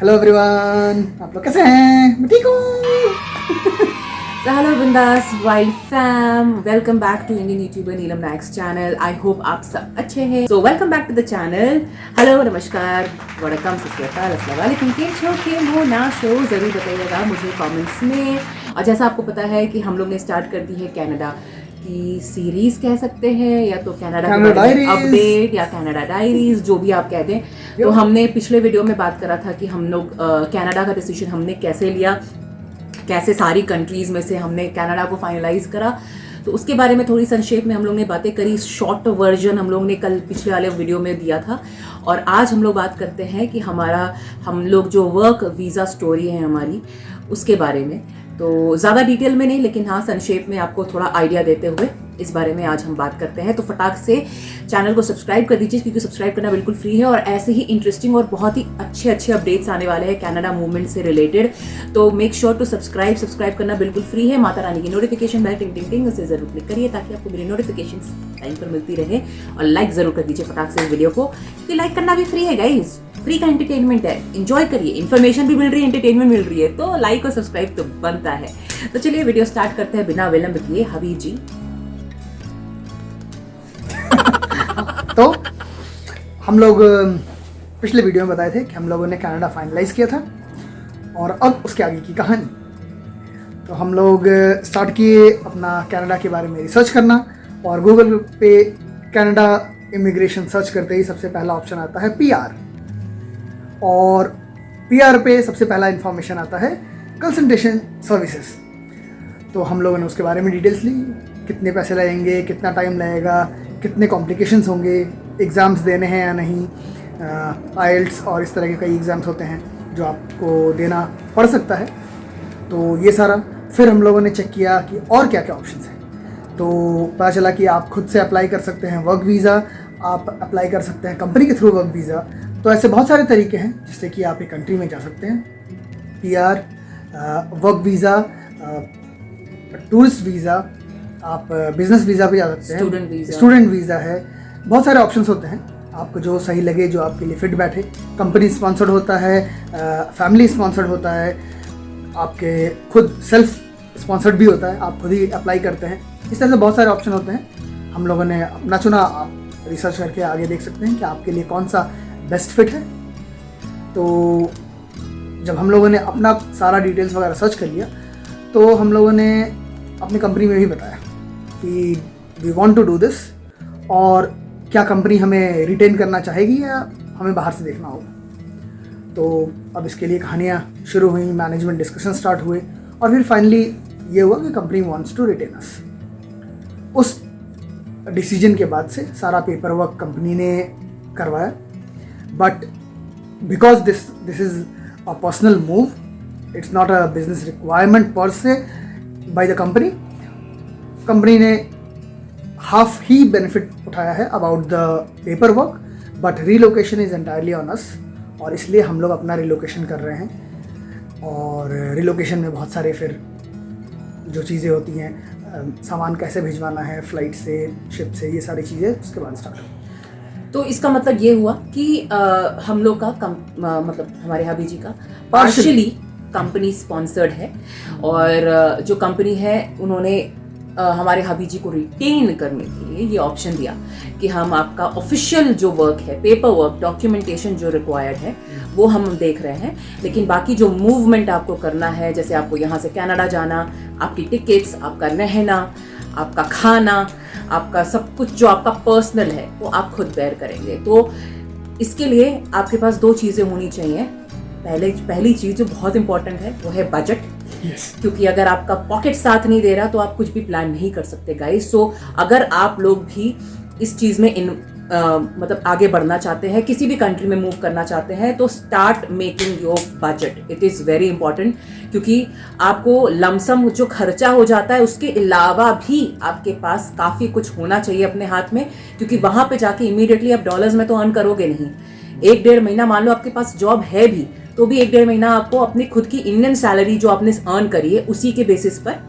Hello everyone, आप लोग कैसे हैं? मैं ठीक हूँ। So hello Bindas Wild Fam, welcome back to Indian YouTuber Neelam Naik's channel. I hope आप सब अच्छे हैं. So welcome back to the channel. Hello, नमस्कार, वड़कम, सत श्री अकाल, अस्सलाम वालेकुम, केम हो ना शो ज़रूर बताइएगा मुझे कमेंट्स में. और जैसा आपको पता है कि हम लोग ने स्टार्ट कर दी है कनाडा की सीरीज कह सकते हैं, या तो कनाडा के अपडेट या कनाडा डायरीज, जो भी आप कहते हैं. तो हमने पिछले वीडियो में बात करा था कि हम लोग कनाडा का डिसीजन हमने कैसे लिया, कैसे सारी कंट्रीज़ में से हमने कनाडा को फाइनलाइज करा. तो उसके बारे में थोड़ी संक्षेप में हम लोग ने बातें करी. शॉर्ट वर्जन हम लोग ने कल पिछले वाले वीडियो में दिया था. और आज हम लोग बात करते हैं कि हम लोग जो वर्क वीज़ा स्टोरी है हमारी, उसके बारे में. तो ज़्यादा डिटेल में नहीं, लेकिन हाँ संक्षेप में आपको थोड़ा आइडिया देते हुए इस बारे में आज हम बात करते हैं. तो फटाक से चैनल को सब्सक्राइब कर दीजिए, क्योंकि सब्सक्राइब करना बिल्कुल फ्री है. और ऐसे ही इंटरेस्टिंग और बहुत ही अच्छे अपडेट्स आने वाले हैं कनाडा मूवमेंट से रिलेटेड. तो मेक श्योर टू सब्सक्राइब करना बिल्कुल फ्री है. माता रानी की नोटिफिकेशन बेल टिंग टिंग टिंग उसे जरूर क्लिक करिए, ताकि आपको मेरी नोटिफिकेशन टाइम पर मिलती रहे. और लाइक जरूर कर दीजिए फटाक से इस वीडियो को, क्योंकि लाइक करना भी फ्री है गाइज. फ्री का एंटरटेनमेंट है, एंजॉय करिए. इन्फॉर्मेशन भी मिल रही है, एंटरटेनमेंट मिल रही है, तो लाइक और सब्सक्राइब तो बनता है. तो चलिए वीडियो स्टार्ट करते हैं बिना विलंब किए. हबीब जी, तो हम लोग पिछले वीडियो में बताए थे कि हम लोगों ने कनाडा फाइनलाइज किया था, और अब उसके आगे की कहानी. तो हम लोग स्टार्ट किए अपना कनाडा के बारे में रिसर्च करना, और गूगल पे कनाडा इमिग्रेशन सर्च करते ही सबसे पहला ऑप्शन आता है PR. और PR पे सबसे पहला इंफॉर्मेशन आता है कंसल्टेशन सर्विसेज. तो हम लोगों ने उसके बारे में डिटेल्स ली, कितने पैसे लगेंगे, कितना टाइम लगेगा, कितने कॉम्प्लिकेशंस होंगे, एग्ज़ाम्स देने हैं या नहीं, IELTS और इस तरह के कई एग्ज़ाम्स होते हैं जो आपको देना पड़ सकता है. तो ये सारा फिर हम लोगों ने चेक किया कि और क्या क्या ऑप्शंस हैं. तो पता चला कि आप खुद से अप्लाई कर सकते हैं वर्क वीज़ा, आप अप्लाई कर सकते हैं कंपनी के थ्रू वर्क वीज़ा. तो ऐसे बहुत सारे तरीके हैं जिससे कि आप एक कंट्री में जा सकते हैं. PR, work visa, tourist visa, आप बिजनेस वीज़ा भी जा सकते हैं, स्टूडेंट वीज़ा है. बहुत सारे ऑप्शंस होते हैं, आपको जो सही लगे, जो आपके लिए फिट बैठे. कंपनी स्पॉन्सर्ड होता है, फैमिली स्पॉन्सर्ड होता है, आपके खुद सेल्फ स्पॉन्सर्ड भी होता है, आप खुद ही अप्लाई करते हैं. इस तरह से बहुत सारे ऑप्शन होते हैं. हम लोगों ने अपना चुना. आप रिसर्च करके आगे देख सकते हैं कि आपके लिए कौन सा बेस्ट फिट है. तो जब हम लोगों ने अपना सारा डिटेल्स वगैरह सर्च कर लिया, तो हम लोगों ने अपनी कंपनी में भी बताया कि we want to do this, और क्या कंपनी हमें रिटेन करना चाहेगी या हमें बाहर से देखना होगा. तो अब इसके लिए कहानियाँ शुरू हुई, मैनेजमेंट डिस्कशन स्टार्ट हुए, और फिर फाइनली ये हुआ कि कंपनी वांट्स टू रिटेन अस. उस डिसीजन के बाद से सारा पेपर वर्क कंपनी ने करवाया. But because this is a personal move, it's not a business requirement पर से बाय द कंपनी ने हाफ ही बेनिफिट उठाया है about the paper work, but relocation is entirely on us. और इसलिए हम लोग अपना रिलोकेशन कर रहे हैं. और रिलोकेशन में बहुत सारे फिर जो चीज़ें होती हैं, सामान कैसे भिजवाना है फ्लाइट से, शिप से, ये सारी चीज़ें उसके बाद स्टार्ट हो. तो इसका मतलब ये हुआ कि हम लोग का मतलब हमारे हाबी जी का पार्शियली कंपनी स्पॉन्सर्ड है. और जो कंपनी है उन्होंने हमारे हाबी जी को रिटेन करने के लिए ये ऑप्शन दिया कि हम आपका ऑफिशियल जो वर्क है, पेपर वर्क, डॉक्यूमेंटेशन जो रिक्वायर्ड है, वो हम देख रहे हैं. लेकिन बाकी जो मूवमेंट आपको करना है, जैसे आपको यहाँ से कनाडा जाना, आपकी टिकट्स, आपका रहना, आपका खाना, आपका सब कुछ जो आपका पर्सनल है, वो आप खुद बेयर करेंगे. तो इसके लिए आपके पास दो चीज़ें होनी चाहिए. पहली चीज़ जो बहुत इंपॉर्टेंट है वो है बजट. क्योंकि अगर आपका पॉकेट साथ नहीं दे रहा तो आप कुछ भी प्लान नहीं कर सकते गाइस. सो अगर आप लोग भी इस चीज़ में मतलब आगे बढ़ना चाहते हैं, किसी भी कंट्री में मूव करना चाहते हैं, तो start making your budget. It is very important, क्योंकि आपको लमसम जो खर्चा हो जाता है उसके अलावा भी आपके पास काफ़ी कुछ होना चाहिए अपने हाथ में. क्योंकि वहाँ पे जाके इमीडिएटली आप डॉलर्स में तो अर्न करोगे नहीं. 1-1.5 महीना मान लो आपके पास जॉब है भी, तो भी 1-1.5 महीना आपको अपनी खुद की इंडियन सैलरी जो आपने अर्न करी है उसी के बेसिस पर,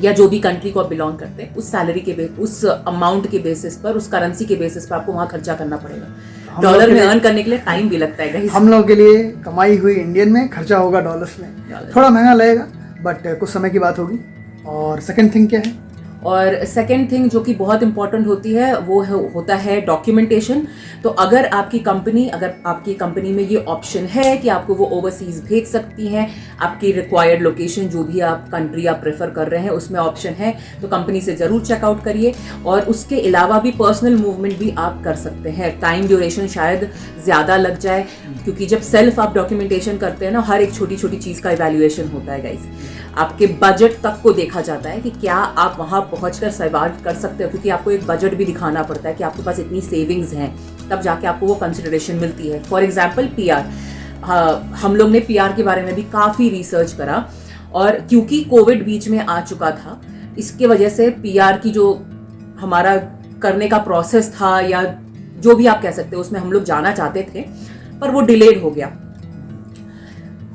या जो भी कंट्री को आप बिलोंग करते हैं उस सैलरी के उस अमाउंट के बेसिस पर, उस करेंसी के बेसिस पर आपको वहाँ खर्चा करना पड़ेगा. हम लोग डॉलर के में लिए- अर्न करने के लिए टाइम भी लगता है गाइस। हम लोगों के लिए कमाई हुई इंडियन में, खर्चा होगा डॉलर्स में। थोड़ा महंगा लगेगा बट कुछ समय की बात होगी। और सेकंड थिंग क्या है? और सेकेंड थिंग जो कि बहुत इंपॉर्टेंट होती है वो होता है डॉक्यूमेंटेशन। तो अगर आपकी कंपनी में ये ऑप्शन है कि आपको वो ओवरसीज भेज सकती हैं, आपकी रिक्वायर्ड लोकेशन जो भी आप कंट्री आप प्रेफर कर रहे हैं उसमें ऑप्शन है, तो कंपनी से ज़रूर चेकआउट करिए। और उसके अलावा भी पर्सनल मूवमेंट भी आप कर सकते हैं। टाइम ड्यूरेशन शायद ज़्यादा लग जाए, क्योंकि जब सेल्फ आप डॉक्यूमेंटेशन करते हैं ना, हर एक छोटी छोटी चीज़ का इवैल्यूएशन होता है गाइस। आपके बजट तक को देखा जाता है कि क्या आप वहां पहुंचकर सर्वाइव कर सकते हो, क्योंकि आपको एक बजट भी दिखाना पड़ता है कि आपके पास इतनी सेविंग्स हैं, तब जाके आपको वो कंसिडरेशन मिलती है। फॉर एग्जाम्पल PR, हम लोग ने PR के बारे में भी काफ़ी रिसर्च करा, और क्योंकि कोविड बीच में आ चुका था, इसके वजह से PR की जो हमारा करने का प्रोसेस था, या जो भी आप कह सकते हो, उसमें हम लोग जाना चाहते थे पर वो डिलेड हो गया।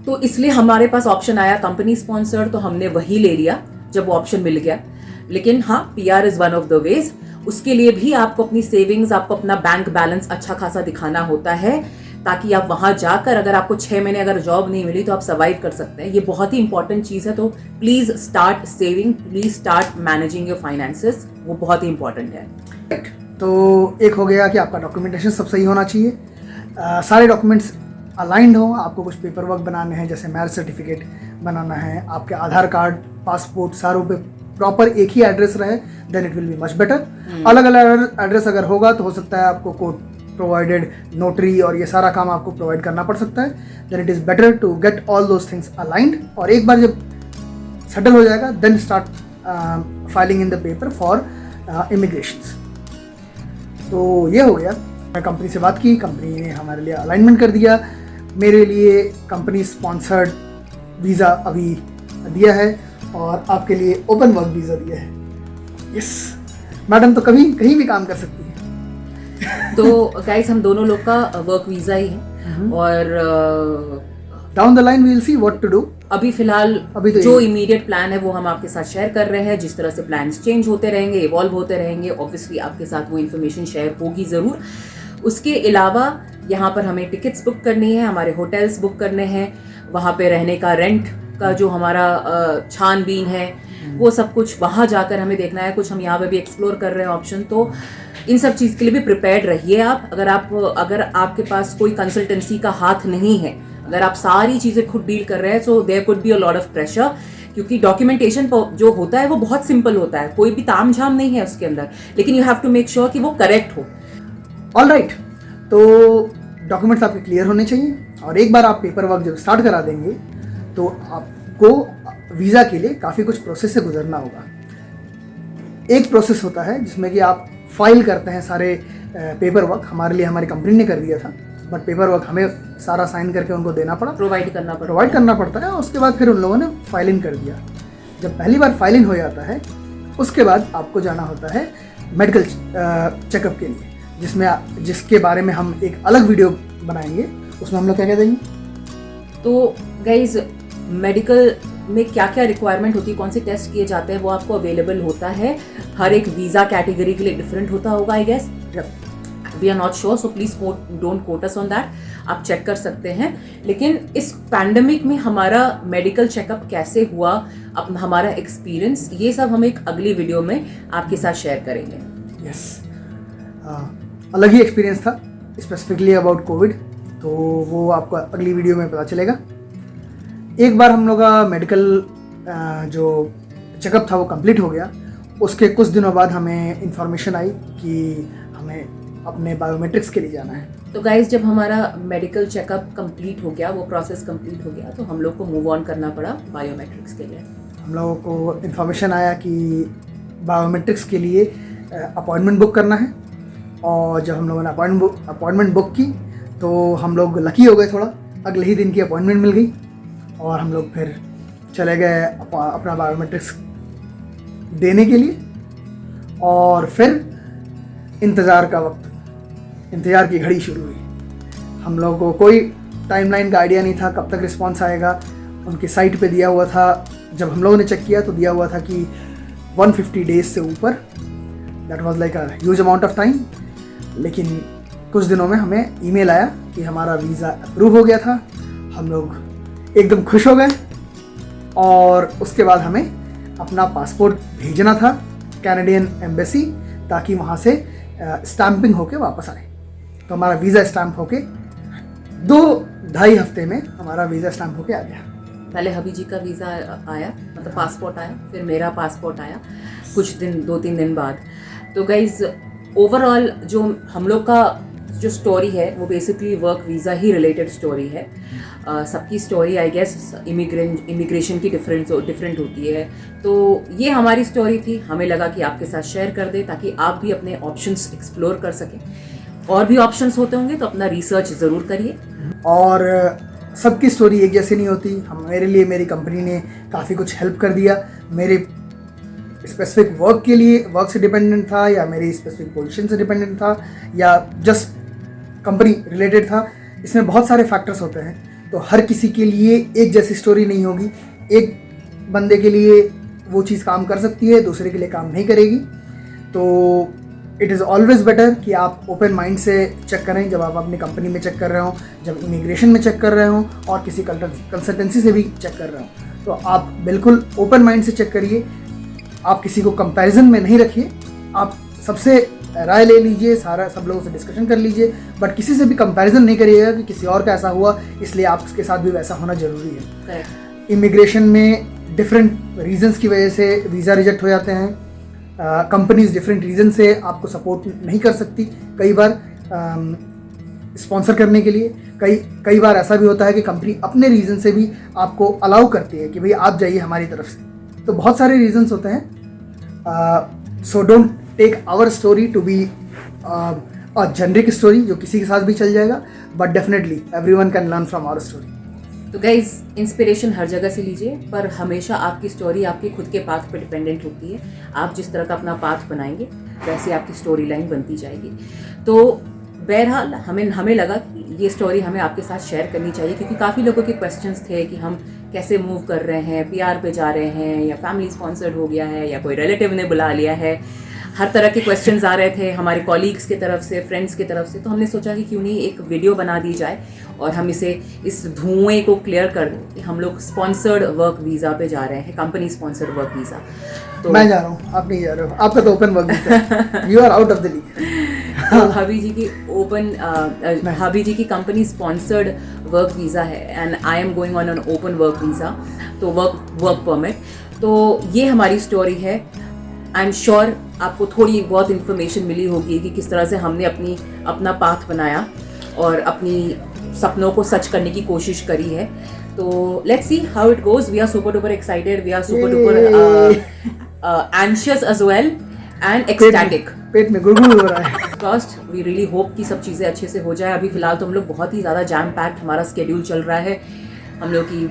तो इसलिए हमारे पास ऑप्शन आया कंपनी स्पॉन्सर्ड, तो हमने वही ले लिया जब वो ऑप्शन मिल गया। लेकिन हाँ, PR is one of the ways. उसके लिए भी आपको अपनी सेविंग्स, आपको अपना बैंक बैलेंस अच्छा खासा दिखाना होता है, ताकि आप वहां जाकर, अगर आपको 6 महीने अगर जॉब नहीं मिली तो आप सर्वाइव कर सकते हैं। ये बहुत ही इंपॉर्टेंट चीज़ है। तो please start saving, please start managing your finances, वो बहुत ही इंपॉर्टेंट है। तो एक हो गया कि आपका डॉक्यूमेंटेशन सब सही होना चाहिए, सारे डॉक्यूमेंट्स अलाइंड हो। आपको कुछ पेपर वर्क बनाने हैं, जैसे मैरिज सर्टिफिकेट बनाना है, आपके आधार कार्ड, पासपोर्ट, सारों पे प्रॉपर एक ही एड्रेस रहे, then it will be much better. अलग अलग एड्रेस अगर होगा तो हो सकता है आपको कोर्ट प्रोवाइडेड नोटरी और ये सारा काम आपको प्रोवाइड करना पड़ सकता है। Then it is better to get all those things aligned, और एक बार जब सेटल हो जाएगा then start filing in the paper for immigrations. तो ये हो गया। मैं कंपनी से बात की, कंपनी ने हमारे लिए अलाइनमेंट कर दिया। मेरे लिए कंपनी स्पॉन्सर्ड वीज़ा अभी दिया है, और आपके लिए ओपन वर्क वीज़ा दिया है। यस, मैडम तो कभी कहीं भी काम कर सकती है। तो गाइस, हम दोनों लोग का वर्क वीज़ा ही है, और down the line we will see what to do. अभी फिलहाल तो जो इमीडिएट प्लान है वो हम आपके साथ शेयर कर रहे हैं। जिस तरह से प्लान्स चेंज होते रहेंगे, इवॉल्व होते रहेंगे, ऑब्वियसली आपके साथ वो इन्फॉर्मेशन शेयर होगी ज़रूर। उसके अलावा यहाँ पर हमें टिकट्स बुक करनी है, हमारे होटल्स बुक करने हैं, वहाँ पे रहने का रेंट का जो हमारा छानबीन है, वो सब कुछ वहाँ जाकर हमें देखना है। कुछ हम यहाँ पे भी एक्सप्लोर कर रहे हैं ऑप्शन। तो इन सब चीज़ के लिए भी प्रिपेयर्ड रहिए आप। अगर आपके पास कोई कंसल्टेंसी का हाथ नहीं है, अगर आप सारी चीज़ें खुद डील कर रहे हैं, so there could be a lot of pressure, क्योंकि डॉक्यूमेंटेशन जो होता है वो बहुत सिंपल होता है, कोई भी ताम झाम नहीं है उसके अंदर, लेकिन you have to make sure कि वो करेक्ट हो। ऑल राइट, तो डॉक्यूमेंट्स आपके क्लियर होने चाहिए, और एक बार आप पेपर वर्क जब स्टार्ट करा देंगे तो आपको वीज़ा के लिए काफ़ी कुछ प्रोसेस से गुजरना होगा। एक प्रोसेस होता है जिसमें कि आप फाइल करते हैं सारे पेपर वर्क। हमारे लिए हमारी कंपनी ने कर दिया था, बट पेपर वर्क हमें सारा साइन करके उनको देना पड़ा, प्रोवाइड करना पड़ता है। उसके बाद फिर उन लोगों ने फाइल इन कर दिया। जब पहली बार फाइल इन हो जाता है, उसके बाद आपको जाना होता है मेडिकल चेकअप के लिए, जिसके बारे में हम एक अलग वीडियो बनाएंगे। उसमें हम लोग क्या क्या देंगे। तो गाइज, मेडिकल में क्या क्या रिक्वायरमेंट होती है, कौन से टेस्ट किए जाते हैं, वो आपको अवेलेबल होता है। हर एक वीज़ा कैटेगरी के लिए डिफरेंट होता होगा, I guess. We are not sure, so please don't quote us on that. आप चेक कर सकते हैं। लेकिन इस पैंडमिक में हमारा मेडिकल चेकअप कैसे हुआ, हमारा एक्सपीरियंस, ये सब हम एक अगली वीडियो में आपके साथ शेयर करेंगे। यस, अलग ही एक्सपीरियंस था स्पेसिफिकली अबाउट कोविड, तो वो आपको अगली वीडियो में पता चलेगा। एक बार हम लोग का मेडिकल जो चेकअप था वो कंप्लीट हो गया। उसके कुछ दिनों बाद हमें इंफॉर्मेशन आई कि हमें अपने बायोमेट्रिक्स के लिए जाना है। तो गाइज, जब हमारा मेडिकल चेकअप कंप्लीट हो गया, वो प्रोसेस कंप्लीट हो गया, तो हम लोग को मूव ऑन करना पड़ा बायोमेट्रिक्स के लिए। हम लोगों को इन्फॉर्मेशन आया कि बायोमेट्रिक्स के लिए अपॉइंटमेंट बुक करना है, और जब हम लोगों ने अपॉइंटमेंट बुक की तो हम लोग लकी हो गए थोड़ा, अगले ही दिन की अपॉइंटमेंट मिल गई, और हम लोग फिर चले गए अपना बायोमेट्रिक्स देने के लिए। और फिर इंतज़ार की घड़ी शुरू हुई। हम लोगों को कोई टाइमलाइन का आइडिया नहीं था कब तक रिस्पांस आएगा। उनकी साइट पे दिया हुआ था, जब हम लोगों ने चेक किया तो दिया हुआ था कि 150 डेज से ऊपर। That was like a huge amount of time. लेकिन कुछ दिनों में हमें ईमेल आया कि हमारा वीज़ा अप्रूव हो गया था। हम लोग एकदम खुश हो गए और उसके बाद हमें अपना पासपोर्ट भेजना था कैनेडियन एम्बेसी, ताकि वहाँ से स्टैंपिंग होके वापस आए। तो हमारा वीज़ा स्टैंप होके 2-2.5 हफ्ते में हमारा वीज़ा स्टैंप होके आ गया। पहले हबी जी का वीज़ा आया, मतलब पासपोर्ट आया, फिर मेरा पासपोर्ट आया कुछ दिन 2-3 दिन बाद। तो गाइज ओवरऑल जो हम लोग का जो स्टोरी है वो बेसिकली वर्क वीज़ा ही रिलेटेड स्टोरी है। सबकी स्टोरी आई गेस इमिग्रेशन की डिफरेंट होती है। तो ये हमारी स्टोरी थी, हमें लगा कि आपके साथ शेयर कर दे ताकि आप भी अपने ऑप्शंस एक्सप्लोर कर सकें। और भी ऑप्शंस होते होंगे तो अपना रिसर्च ज़रूर करिए। और सबकी स्टोरी एक जैसी नहीं होती। मेरे लिए मेरी कंपनी ने काफ़ी कुछ हेल्प कर दिया। मेरे स्पेसिफिक वर्क के लिए वर्क से डिपेंडेंट था, या मेरी स्पेसिफिक पोजीशन से डिपेंडेंट था, या जस्ट कंपनी रिलेटेड था। इसमें बहुत सारे फैक्टर्स होते हैं, तो हर किसी के लिए एक जैसी स्टोरी नहीं होगी। एक बंदे के लिए वो चीज़ काम कर सकती है, दूसरे के लिए काम नहीं करेगी। तो इट इज़ ऑलवेज बेटर कि आप ओपन माइंड से चेक करें, जब आप अपनी कंपनी में चेक कर रहे हो, जब इमिग्रेशन में चेक कर रहे हो, और किसी कंसल्टेंसी से भी चेक कर रहे हो। तो आप बिल्कुल ओपन माइंड से चेक करिए। आप किसी को कंपैरिजन में नहीं रखिए। आप सबसे राय ले लीजिए, सब लोगों से डिस्कशन कर लीजिए, बट किसी से भी कंपैरिजन नहीं करिएगा कि किसी और का ऐसा हुआ इसलिए आपके साथ भी वैसा होना ज़रूरी है। इमिग्रेशन में डिफरेंट रीजंस की वजह से वीज़ा रिजेक्ट हो जाते हैं। कंपनीज डिफरेंट रीज़न से आपको सपोर्ट नहीं कर सकती कई बार स्पॉन्सर करने के लिए। कई बार ऐसा भी होता है कि कंपनी अपने रीज़न से भी आपको अलाउ करती है कि भाई आप जाइए हमारी तरफ से। तो बहुत सारे रीजंस होते हैं। So don't take our story to be a generic story जो किसी के साथ भी चल जाएगा, but definitely everyone can learn from our story. तो गाइज इंस्पिरेशन हर जगह से लीजिए, पर हमेशा आपकी स्टोरी आपके खुद के पाथ पर डिपेंडेंट होती है। आप जिस तरह का अपना पाथ बनाएंगे वैसे आपकी स्टोरी लाइन बनती जाएगी। तो बहरहाल हमें लगा कि ये स्टोरी हमें आपके साथ शेयर करनी चाहिए, क्योंकि काफ़ी लोगों के क्वेश्चंस थे कि हम कैसे मूव कर रहे हैं, पीआर पे जा रहे हैं, या फैमिली स्पॉन्सर्ड हो गया है, या कोई रिलेटिव ने बुला लिया है। हर तरह के क्वेश्चंस आ रहे थे हमारे कॉलीग्स की तरफ से, फ्रेंड्स की तरफ से। तो हमने सोचा कि क्यों नहीं एक वीडियो बना दी जाए और हम इस धुएं को क्लियर कर दें कि हम लोग स्पॉन्सर्ड वर्क वीज़ा पे जा रहे हैं, कंपनी स्पॉन्सर्ड वर्क वीज़ा। तो मैं जा रहा हूँ, आप नहीं जा रहे हो, आपका तो ओपन वर्क वीज़ा है, you are out of the league. तो हबी जी की कंपनी स्पॉन्सर्ड वर्क वीज़ा है, and I am going on an open work visa, तो वर्क परमिट। तो ये हमारी स्टोरी है। आई एम श्योर आपको थोड़ी बहुत इन्फॉर्मेशन मिली होगी कि किस तरह से हमने अपना पाथ बनाया और अपनी सपनों को सच करने की कोशिश करी है। तो let's see how it goes. We are super duper excited, we are super duper anxious as well and ecstatic. पेट में गुड़गुड़ हो रहा है। फर्स्ट वी रियली होप कि सब चीज़ें अच्छे से हो जाए। अभी फिलहाल तो हम लोग बहुत ही ज़्यादा जैम पैक्ड हमारा स्केड्यूल चल रहा है। हम लोग की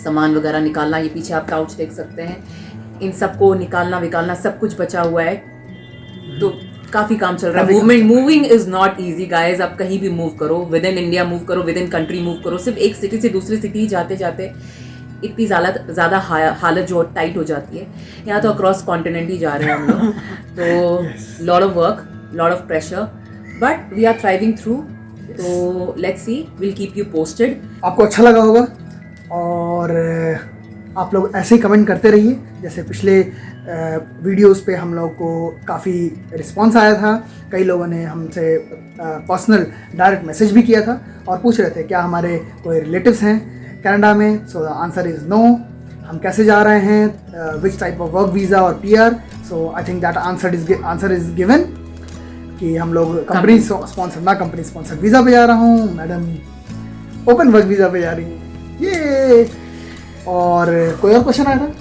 सामान वगैरह निकालना, ये पीछे आप काउच देख सकते हैं, इन सबको निकालना विकालना सब कुछ बचा हुआ है। तो काफ़ी काम चल रहा है। Moving is not easy guys. आप कहीं भी मूव करो, विद इन इंडिया मूव करो, विद इन कंट्री मूव करो, सिर्फ एक सिटी से दूसरी सिटी जाते जाते इतनी ज़्यादा हालत जो टाइट हो जाती है। यहाँ तो अक्रॉस कॉन्टिनेंट ही जा रहे हैं हम लोग। तो lot of work, lot of pressure, but we are thriving through. तो let's see, will keep you posted. आपको अच्छा लगा होगा और आप लोग ऐसे ही कमेंट करते रहिए। जैसे पिछले वीडियोस पे हम लोग को काफ़ी रिस्पांस आया था। कई लोगों ने हमसे पर्सनल डायरेक्ट मैसेज भी किया था और पूछ रहे थे क्या हमारे कोई रिलेटिव्स हैं कनाडा में। So the answer is no. हम कैसे जा रहे हैं, which type of work visa और PR. So I think that answer is given कि हम लोग कंपनी स्पॉन्सर ना कंपनी स्पॉन्सर वीज़ा पे जा रहा हूँ, मैडम ओपन वर्क वीज़ा पे जा रही है ये। और कोई और क्वेश्चन आया था?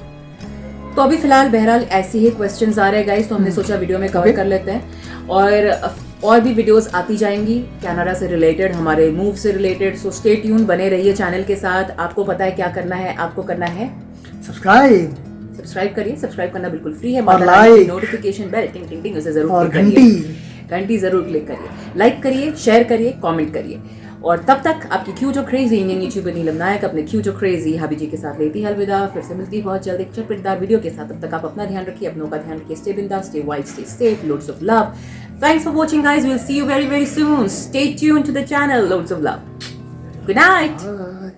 तो अभी फिलहाल बहरहाल ऐसे ही क्वेश्चंस आ रहे हैं गाइस, तो हमने सोचा वीडियो में कवर कर लेते हैं। और भी वीडियोस आती जाएंगी कनाडा से रिलेटेड, हमारे मूव से रिलेटेड। सो स्टे ट्यून, बने रहिए चैनल के साथ। आपको पता है क्या करना है, आपको करना है सब्सक्राइब करिए। सब्सक्राइब करना बिल्कुल फ्री है। और लाइक, नोटिफिकेशन बेल टिंग टिंग टिंग उसे जरूर और घंटी जरूर क्लिक करिए। लाइक करिए, शेयर करिए, कमेंट करिए। और तब तक आपकी क्यों जो क्रेजी इंडियन यूट्यूबर नीलम नायक अपने क्यों जो क्रेजी हबी जी के साथ लेती है अलविदा। फिर से मिलती है बहुत जल्द एक चटपटदार वीडियो के साथ। तब तक आप अपना ध्यान रखिए, अपनों का ध्यान रखिए। स्टे बिंदास, stay wild, stay safe, loads of love Thanks for watching, guys. We'll see you very, very soon. Stay tuned to the channel. Loads of love. Good night. Bye.